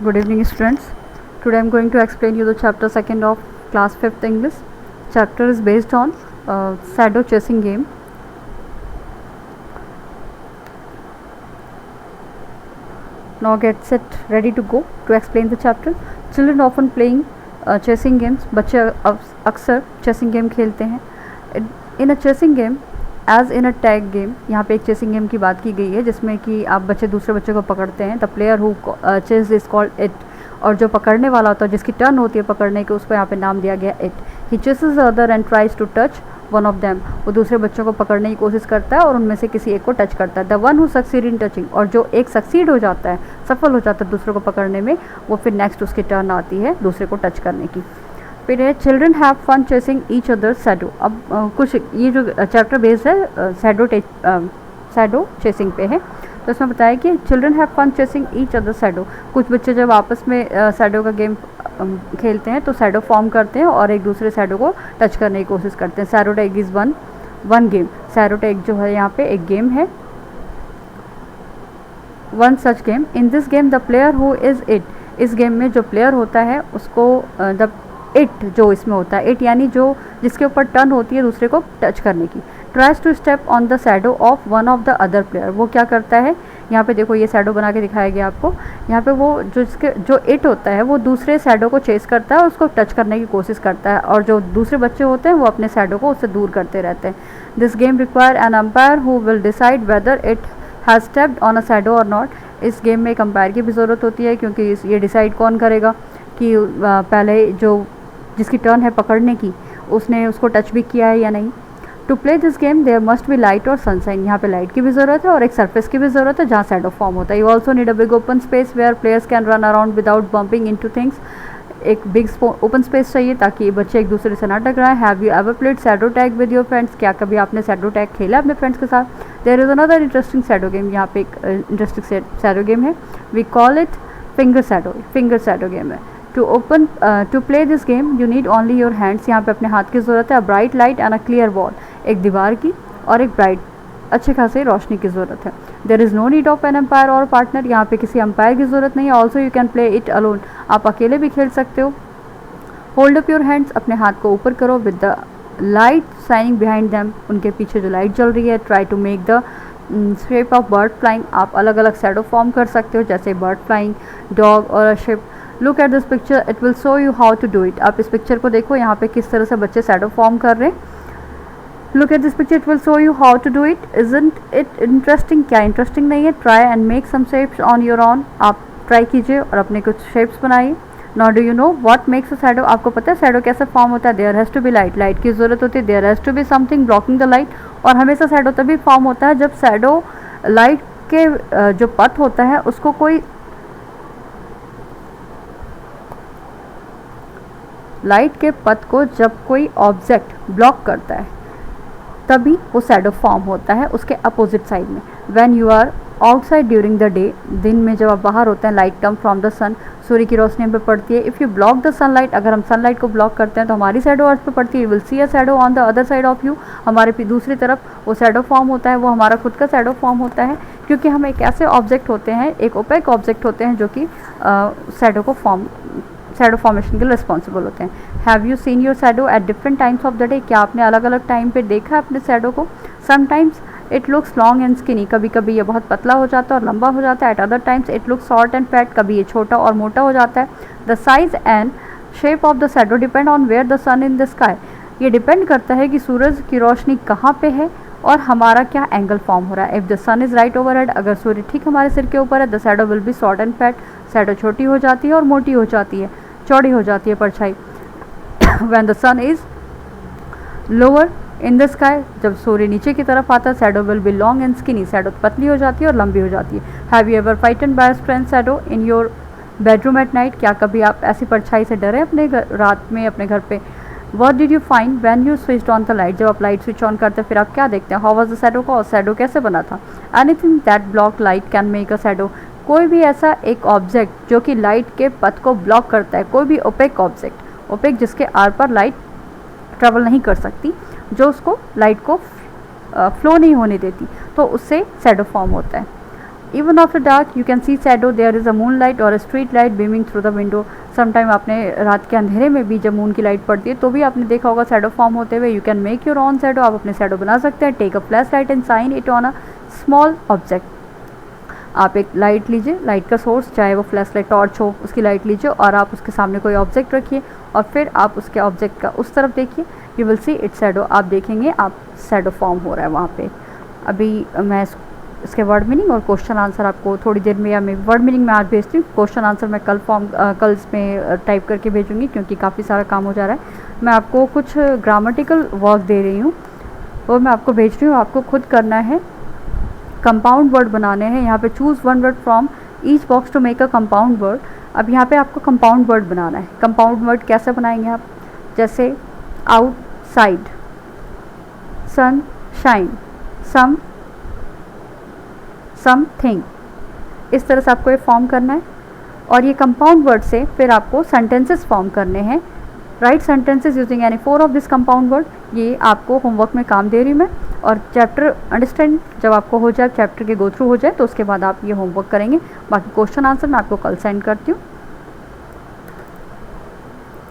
Good evening, students. Today I am going to explain you the chapter 2nd of class 5th English. Chapter is based on shadow chasing game. Now get set ready to go to explain the chapter. Children often playing chasing games. बच्चे अक्सर chasing game खेलते हैं. In a chasing game, as in a tag game, यहाँ पे एक chasing game की बात की गई है जिसमें कि आप बच्चे दूसरे बच्चे को पकड़ते हैं. The player who chase is called it, और जो पकड़ने वाला होता है जिसकी टर्न होती है पकड़ने की, उसको यहाँ पे नाम दिया गया it. He chases other and tries to touch one of them, वो दूसरे बच्चों को पकड़ने की कोशिश करता है और उनमें से किसी एक को टच करता है. The one who succeed in touching, और जो एक सक्सीड हो जाता है, सफल हो जाता है दूसरे को पकड़ने में, वो फिर नेक्स्ट उसकी टर्न आती है दूसरे को टच करने की. फिर है children have fun chasing each other shadow. अब कुछ ये जो चैप्टर बेस्ड है शैडो चेसिंग पे है, तो इसमें बताया कि children have fun chasing each other shadow. कुछ बच्चे जब आपस में शैडो का गेम खेलते हैं तो शैडो फॉर्म करते हैं और एक दूसरे शैडो को टच करने की कोशिश करते हैं. Shadow tag is one game. Shadow tag जो है यहाँ पे एक गेम है, one such game. In this game the player who is it, इस गेम में जो प्लेयर होता है उसको द इट जो इसमें होता है, इट यानी जो जिसके ऊपर टर्न होती है दूसरे को टच करने की, tries to step on the shadow of one of the other player. वो क्या करता है, यहाँ पे देखो ये शैडो बना के दिखाया गया आपको. यहाँ पे वो जो इट होता है वो दूसरे शैडो को चेस करता है और उसको टच करने की कोशिश करता है, और जो दूसरे बच्चे होते हैं वो अपने शैडो को उससे दूर करते रहते हैं. This game require an umpire who will decide whether it has stepped on a shadow और नॉट. इस गेम में एक अम्पायर की भी ज़रूरत होती है, क्योंकि ये डिसाइड कौन करेगा कि पहले जो जिसकी टर्न है पकड़ने की उसने उसको टच भी किया है या नहीं. To play this game there must be light और सनशाइन. यहाँ पे लाइट की भी ज़रूरत है और एक सरफेस की भी ज़रूरत है जहाँ शैडो फॉर्म होता है. You also need a big open space where players can run around without bumping into things. एक बिग ओपन स्पेस चाहिए ताकि बच्चे एक दूसरे से ना टकराएं. Have you ever played shadow tag with your friends. क्या कभी आपने शैडो टैग खेला अपने फ्रेंड्स के साथ. There is another interesting shadow game. यहाँ पे एक इंटरेस्टिंग शैडो गेम है. We call it finger shadow game है. To play this game you need only your hands. यहाँ पे अपने हाथ की ज़रूरत है. A bright light and a clear wall, एक दीवार की और एक ब्राइट अच्छे खासे रोशनी की ज़रूरत है. There is no need of an umpire और पार्टनर. यहाँ पे किसी एम्पायर की ज़रूरत नहीं है. Also you can play it alone, आप अकेले भी खेल सकते हो. होल्ड अप योर हैंड्स, अपने हाथ को ऊपर करो. With the light shining behind them, उनके पीछे जो लाइट जल रही है. Try to make the shape of bird flying, आप अलग अलग शैडो फॉर्म कर सकते हो जैसे बर्ड फ्लाइंग, डॉग और a ship. Look at this picture, it will show you how to do it. आप इस पिक्चर को देखो, यहाँ पे किस तरह से बच्चे शैडो फॉर्म कर रहे हैं. Look at this picture, it will show you how to do it. Isn't it interesting, क्या इंटरेस्टिंग नहीं है. Try and make some shapes on your own, आप ट्राई कीजिए और अपने कुछ शेप्स बनाइए. Now do you know what makes a shadow. आपको पता है शैडो कैसे फॉर्म होता है. There has to be light, light की ज़रूरत होती है. There has to be something blocking the light, और हमेशा शैडो तभी फॉर्म होता है जब शैडो लाइट के जो पथ होता है उसको कोई लाइट के पथ को जब कोई ऑब्जेक्ट ब्लॉक करता है तभी वो शैडो फॉर्म होता है उसके अपोजिट साइड में. When you are outside during the day, दिन में जब आप बाहर होते हैं, light come from the sun, सूर्य की रोशनी हम पे पड़ती है. If you block the sunlight, अगर हम सनलाइट को ब्लॉक करते हैं तो हमारी शैडो अर्थ पे पड़ती है. You will see a shadow on the other side of you, हमारे दूसरी तरफ वो शैडो फॉर्म होता है, वो हमारा खुद का शैडो फॉर्म होता है, क्योंकि हम एक ऐसे ऑब्जेक्ट होते हैं, एक ओपेक ऑब्जेक्ट होते हैं जो कि शैडो फॉर्मेशन के लिए रिस्पॉन्सिबल होते हैं. Have you seen your shadow at different times of the day. क्या आपने अलग अलग टाइम पे देखा है अपने शैडो को. Sometimes it looks long and skinny, कभी कभी ये बहुत पतला हो जाता है और लंबा हो जाता है. At other times it looks short and fat, कभी ये छोटा और मोटा हो जाता है. The size and shape of the shadow depend on where the sun in the sky. ये डिपेंड करता है कि सूरज की रोशनी कहाँ पे है और हमारा क्या एंगल फॉर्म हो रहा है. If the sun is right over head, अगर सूर्य ठीक हमारे सिर के ऊपर है, the shadow will be short and fat, shadow छोटी हो जाती है और मोटी हो जाती है, चौड़ी हो जाती है परछाई. When the sun is lower in the sky, जब सूर्य नीचे की तरफ आता है, shadow will be long and skinny, shadow पतली हो जाती है और लंबी हो जाती है. Have you ever frightened by a strange shadow in your bedroom at night. क्या कभी आप ऐसी परछाई से डरे अपने रात में अपने घर पे. What did you find when you switched on the light. जब आप लाइट स्विच ऑन करते हैं फिर आप क्या देखते हैं. How was the shadow cause, shadow कैसे बना था. Anything that block light can make a shadow. कोई भी ऐसा एक ऑब्जेक्ट जो कि लाइट के पथ को ब्लॉक करता है, कोई भी ओपेक ऑब्जेक्ट, ओपेक जिसके आर पर लाइट ट्रेवल नहीं कर सकती, जो उसको लाइट को फ्लो नहीं होने देती, तो उससे शैडो फॉर्म होता है. Even after dark you can see shadow. There is a moonlight or a street light beaming through the window. Sometime आपने रात के अंधेरे में भी जब मून की लाइट पड़ती है तो भी आपने देखा होगा शैडो फॉर्म होते हुए. You can make your own shadow. आप अपने शैडो बना सकते हैं. Take a flash light and shine it on a small object. आप एक लाइट लीजिए, लाइट का सोर्स चाहे वो फ्लैश लाइट टॉर्च हो, उसकी लाइट लीजिए और आप उसके सामने कोई ऑब्जेक्ट रखिए और फिर आप उसके ऑब्जेक्ट का उस तरफ देखिए. You will see it shadow. आप देखेंगे आप शैडो फॉर्म हो रहा है वहाँ पे. अभी मैं इसके वर्ड मीनिंग और क्वेश्चन आंसर आपको थोड़ी देर में, या मैं वर्ड मीनिंग में आज भेजती हूँ. क्वेश्चन आंसर मैं कल इसमें टाइप करके भेजूँगी क्योंकि काफ़ी सारा काम हो जा रहा है. मैं आपको कुछ ग्रामेटिकल वर्क दे रही हूँ और मैं आपको भेज रही हूँ. आपको खुद करना है. कंपाउंड वर्ड बनाने हैं. यहाँ पे choose one word from each box to make a compound word. अब यहाँ पे आपको कंपाउंड वर्ड बनाना है. कंपाउंड वर्ड कैसे बनाएंगे आप? जैसे आउटसाइड, सन शाइन, समथिंग. इस तरह से आपको ये फॉर्म करना है और ये कंपाउंड वर्ड से फिर आपको सेंटेंसेस फॉर्म करने हैं. Right sentences using any 4 of this compound word. ये आपको होमवर्क में काम दे रही हूँ मैं. और चैप्टर अंडरस्टैंड जब आपको हो जाए, चैप्टर के गो थ्रू हो जाए तो उसके बाद आप ये होमवर्क करेंगे. बाकी क्वेश्चन आंसर मैं आपको कल सेंड करती हूँ.